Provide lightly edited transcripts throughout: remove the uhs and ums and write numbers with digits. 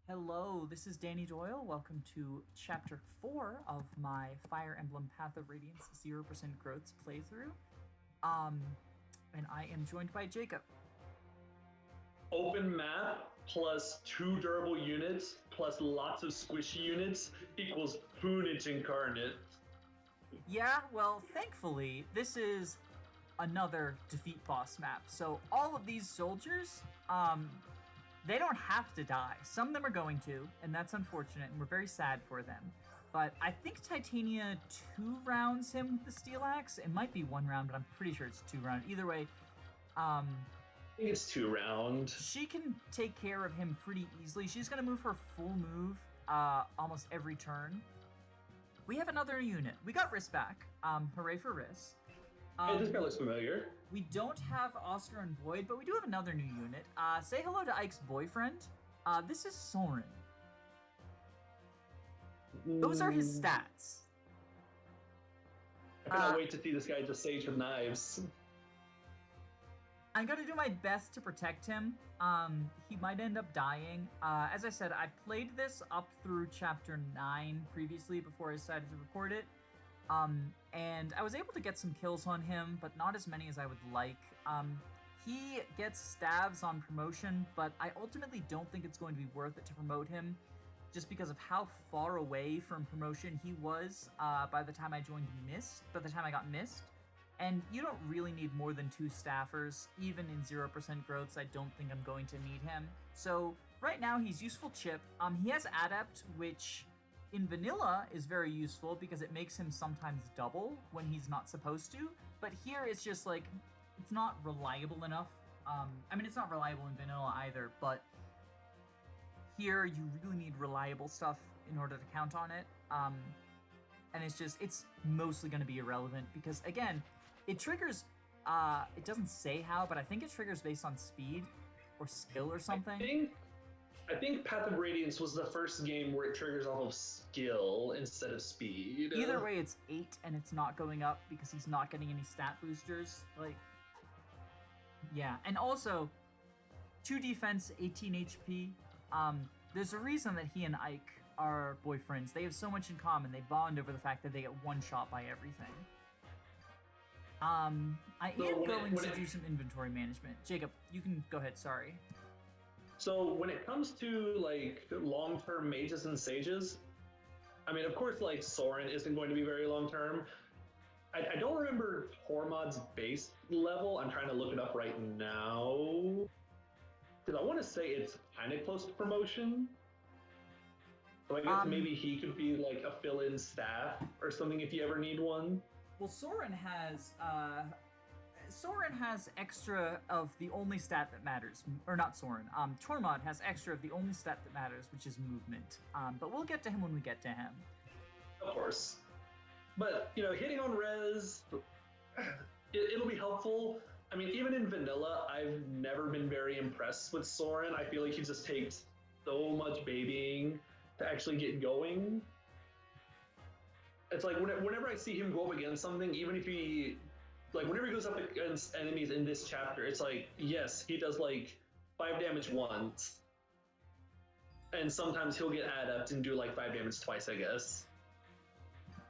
Hello, this is Danny Doyle. Welcome to Chapter 4 of my Fire Emblem Path of Radiance 0% Growths playthrough. And I am joined by Jacob. Open map plus 2 durable units plus lots of squishy units equals Poonage incarnate. Yeah, well, thankfully, this is another defeat boss map. So all of these soldiers, they don't have to die. Some of them are going to, and that's unfortunate, and we're very sad for them. But I think Titania 2 rounds him with the steel axe. It might be 1 round, but I'm pretty sure it's 2 round. Either way, I think it's 2 round. she can take care of him pretty easily. She's going to move her full move almost every turn. We have another unit. We got Riss back. Hooray for Riss. Hey, this guy looks familiar. We don't have Oscar and Void, but we do have another new unit. Say hello to Ike's boyfriend. This is Soren. Those are his stats. I cannot wait to see this guy just sage with knives. I'm gonna do my best to protect him. He might end up dying. As I said, I played this up through chapter 9 previously before I decided to record it. And I was able to get some kills on him, but not as many as I would like. He gets stabs on promotion, but I ultimately don't think it's going to be worth it to promote him, just because of how far away from promotion he was by the time I got Mist. And you don't really need more than 2 staffers. Even in 0% growths, I don't think I'm going to need him. So right now, he's useful chip. He has Adept, which in vanilla is very useful because it makes him sometimes double when he's not supposed to. But here it's just like, it's not reliable enough. I mean, it's not reliable in vanilla either, but here you really need reliable stuff in order to count on it. And it's mostly going to be irrelevant because, again, it triggers, it doesn't say how, but I think it triggers based on speed or skill or something. I think Path of Radiance was the first game where it triggers off of skill instead of speed. Either way, it's 8 and it's not going up because he's not getting any stat boosters. Like, yeah. And also, 2 defense, 18 HP. There's a reason that he and Ike are boyfriends. They have so much in common. They bond over the fact that they get one shot by everything. I am going to do some inventory management. Jacob, you can go ahead. Sorry. So when it comes to like long-term mages and sages, I mean, of course, like Soren isn't going to be very long-term. I don't remember Tormod's base level. I'm trying to look it up right now because I want to say it's kind of close to promotion. So I guess maybe he could be like a fill-in staff or something if you ever need one. Well, Soren has extra of the only stat that matters, or not Soren. Tormod has extra of the only stat that matters, which is movement. But we'll get to him when we get to him. Of course, but hitting on res, it'll be helpful. I mean, even in vanilla, I've never been very impressed with Soren. I feel like he just takes so much babying to actually get going. It's like whenever I see him go up against something, even if whenever he goes up against enemies in this chapter, it's like, yes, he does like 5 damage once. And sometimes he'll get adept and do like 5 damage twice, I guess.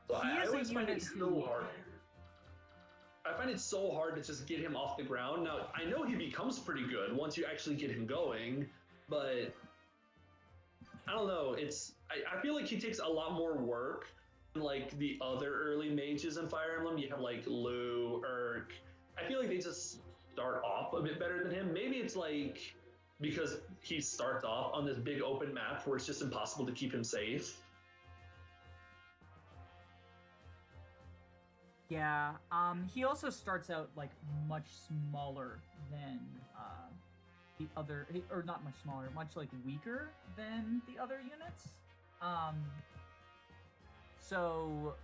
So I always find it so hard. I find it so hard to just get him off the ground. Now, I know he becomes pretty good once you actually get him going, but I don't know. I feel like he takes a lot more work than like the other early mages in Fire Emblem. You have like Lou, Urk. I feel like they just start off a bit better than him. Maybe it's like because he starts off on this big open map where it's just impossible to keep him safe. Yeah, he also starts out like much smaller than the other, or not much smaller, much like weaker than the other units. So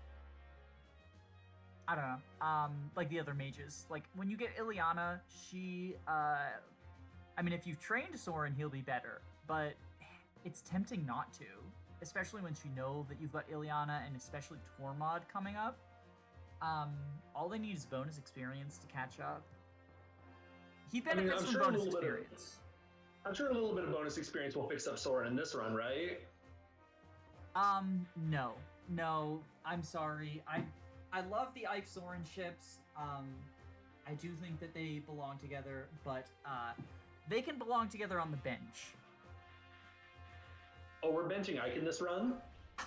I don't know. Like the other mages, like when you get Ileana, she, I mean, if you've trained Soren, he'll be better, but it's tempting not to, especially once you know that you've got Ileana and especially Tormod coming up. All they need is bonus experience to catch up. He benefits from bonus experience. I'm sure a little bit of bonus experience will fix up Soren in this run, right? No. No, I'm sorry. I love the Ike Soren ships. I do think that they belong together, but they can belong together on the bench. Oh, we're benching Ike in this run? I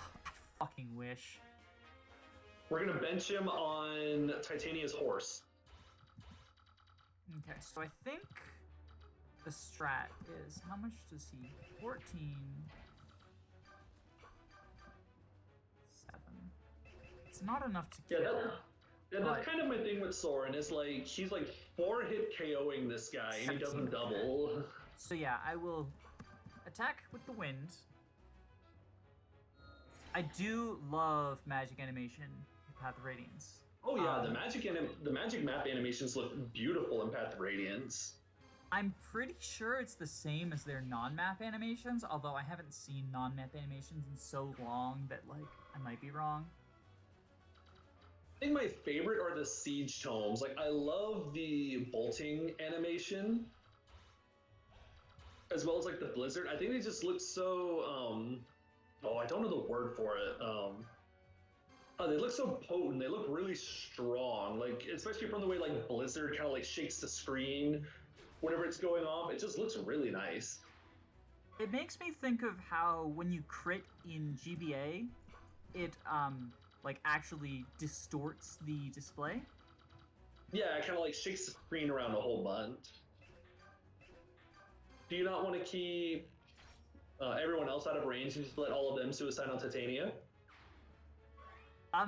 fucking wish. We're gonna bench him on Titania's horse. Okay, so I think the strat is, how much does he? 14. 7. It's not enough to kill. That's kind of my thing with Soren, is like, he's like 4-hit KOing this guy, and he doesn't double. So yeah, I will attack with the wind. I do love magic animation in Path of Radiance. Oh yeah, the magic map animations look beautiful in Path of Radiance. I'm pretty sure it's the same as their non-map animations, although I haven't seen non-map animations in so long that, like, I might be wrong. I think my favorite are the siege tomes. Like, I love the bolting animation, as well as like the blizzard. I think they just look so I don't know the word for it. They look so potent. They look really strong. Like, especially from the way like blizzard kind of like shakes the screen whenever it's going off. It just looks really nice. It makes me think of how when you crit in GBA, it like actually distorts the display. Yeah, it kind of like shakes the screen around a whole bunch. Do you not want to keep everyone else out of range and just let all of them suicide on Titania?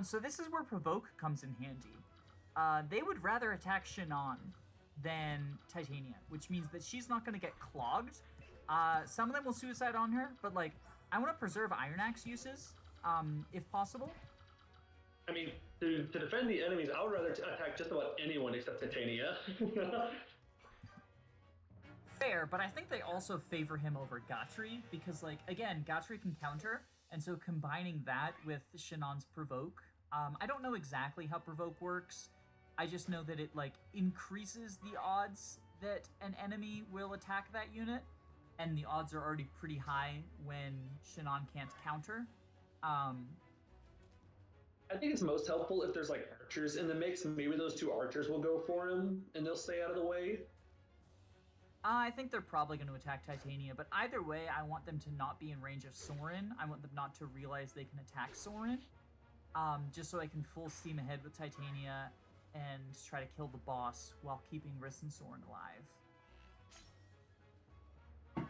So this is where Provoke comes in handy. They would rather attack Shinon than Titania, which means that she's not going to get clogged. Some of them will suicide on her, but like, I want to preserve Iron Axe uses, if possible. I mean, to defend the enemies, I would rather attack just about anyone except Titania. Fair, but I think they also favor him over Gatri, because, like, again, Gatri can counter, and so combining that with Shinon's Provoke, I don't know exactly how Provoke works. I just know that it, like, increases the odds that an enemy will attack that unit, and the odds are already pretty high when Shinon can't counter. I think it's most helpful if there's, like, archers in the mix. Maybe those 2 archers will go for him, and they'll stay out of the way. I think they're probably going to attack Titania, but either way, I want them to not be in range of Soren. I want them not to realize they can attack Soren, just so I can full steam ahead with Titania and try to kill the boss while keeping Riss and Soren alive. I'm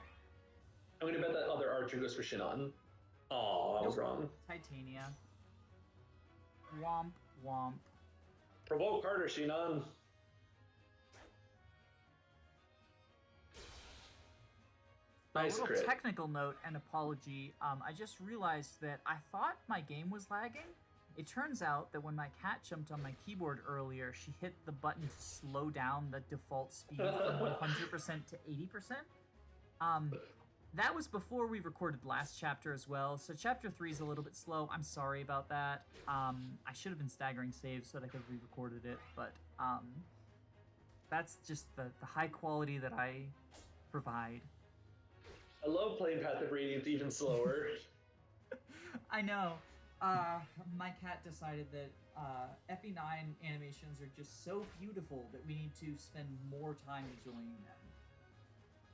going to bet that other archer goes for Shinon. Oh, I was wrong. Titania. Womp, womp. Provoke harder, Shinon. Nice a little crit. technical note and apology. I just realized that I thought my game was lagging. It turns out that when my cat jumped on my keyboard earlier, she hit the button to slow down the default speed from 100% to 80%. That was before we recorded last chapter as well, so chapter 3 is a little bit slow. I'm sorry about that. I should have been staggering saves so that I could have re-recorded it, but that's just the high quality that I provide. I love playing Path of Radiance even slower. I know. My cat decided that FE9 animations are just so beautiful that we need to spend more time enjoying them.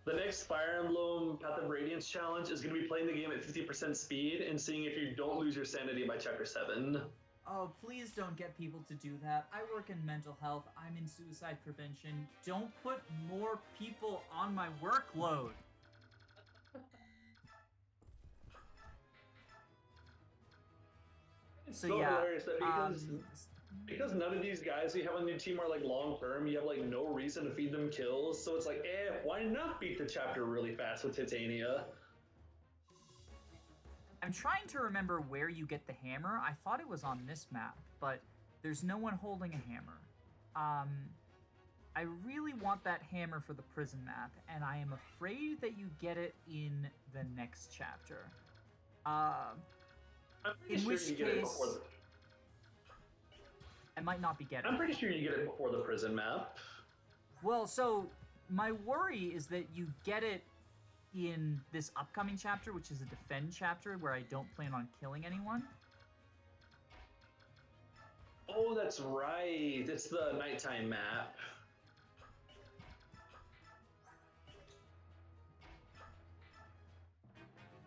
The next Fire Emblem Path of Radiance challenge is going to be playing the game at 50% speed and seeing if you don't lose your sanity by chapter 7. Oh, please don't get people to do that. I work in mental health. I'm in suicide prevention. Don't put more people on my workload. It's so hilarious that because none of these guys you have on your team are like long term, you have like no reason to feed them kills. So it's like, why not beat the chapter really fast with Titania? I'm trying to remember where you get the hammer. I thought it was on this map, but there's no one holding a hammer. I really want that hammer for the prison map, and I am afraid that you get it in the next chapter. In which case, I might not be getting it. I'm pretty sure you get it before the prison map. Well, so my worry is that you get it in this upcoming chapter, which is a defend chapter where I don't plan on killing anyone. Oh, that's right. It's the nighttime map.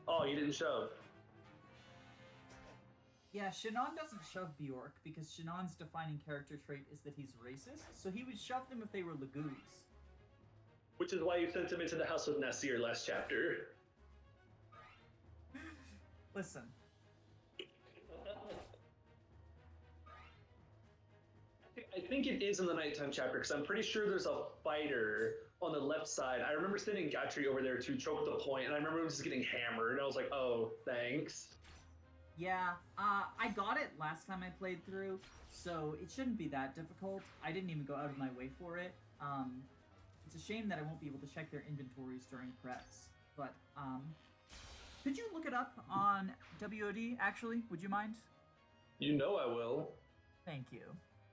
Oh, you didn't shove. Yeah, Shinon doesn't shove Bjork because Shinon's defining character trait is that he's racist, so he would shove them if they were Lagoos. Which is why you sent him into the house with Nasir last chapter. Listen. I think it is in the nighttime chapter because I'm pretty sure there's a fighter on the left side. I remember sending Gatri over there to choke the point, and I remember him just getting hammered, and I was like, oh, thanks. Yeah, I got it last time I played through, so it shouldn't be that difficult. I didn't even go out of my way for it. It's a shame that I won't be able to check their inventories during preps, but, could you look it up on WOD, actually? Would you mind? You know I will. Thank you.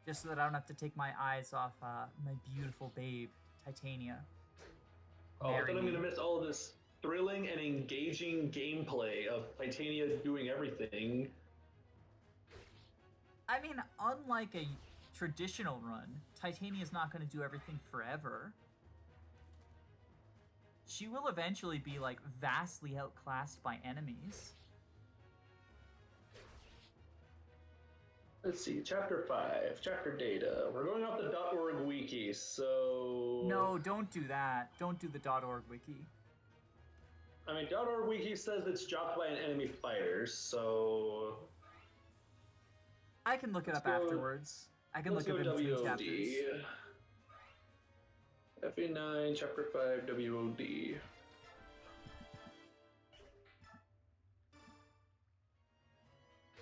Just so that I don't have to take my eyes off, my beautiful babe, Titania. Oh, I thought I'm going to miss all of this thrilling and engaging gameplay of Titania doing everything. I mean, unlike a traditional run, Titania's not going to do everything forever. She will eventually be, like, vastly outclassed by enemies. Let's see, chapter 5, chapter data. We're going off the .org wiki, so... No, don't do that. Don't do the .org wiki. I mean, .org wiki says it's dropped by an enemy fighter, so... I can look it up afterwards. I can look it up in between chapters. FE9, chapter 5, WOD.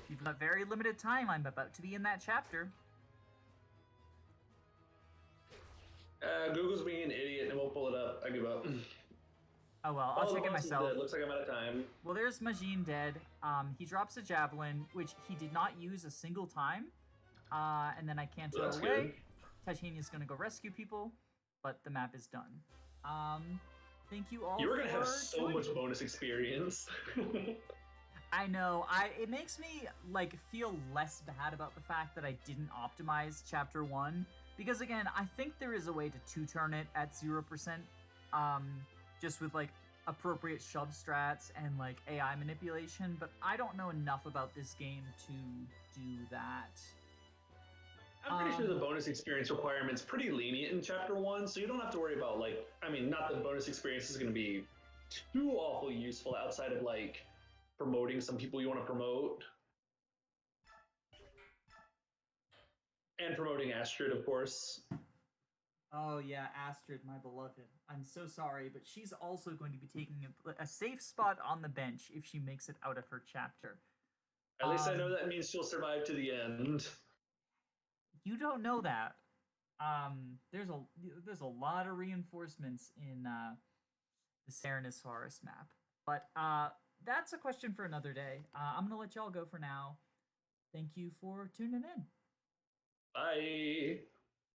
You've got very limited time. I'm about to be in that chapter. Google's being an idiot and won't pull it up. I give up. Oh well, I'll check it myself. Looks like I'm out of time. Well, there's Majin dead. He drops a javelin, which he did not use a single time. And then I can't throw away. Titania's gonna go rescue people, but the map is done. Thank you all. You were gonna have so much bonus experience. I know. It makes me like feel less bad about the fact that I didn't optimize chapter 1 because again, I think there is a way to two-turn it at 0%, just with like appropriate shove strats and like AI manipulation, but I don't know enough about this game to do that. I'm pretty sure the bonus experience requirement's pretty lenient in chapter 1, so you don't have to worry about like, I mean, not that bonus experience is going to be too awful useful outside of like promoting some people you want to promote. And promoting Astrid, of course. Oh yeah, Astrid, my beloved. I'm so sorry, but she's also going to be taking a safe spot on the bench if she makes it out of her chapter. At least I know that means she'll survive to the end. You don't know that. There's a lot of reinforcements in the Serenus Forest map. But that's a question for another day. I'm going to let y'all go for now. Thank you for tuning in. Bye.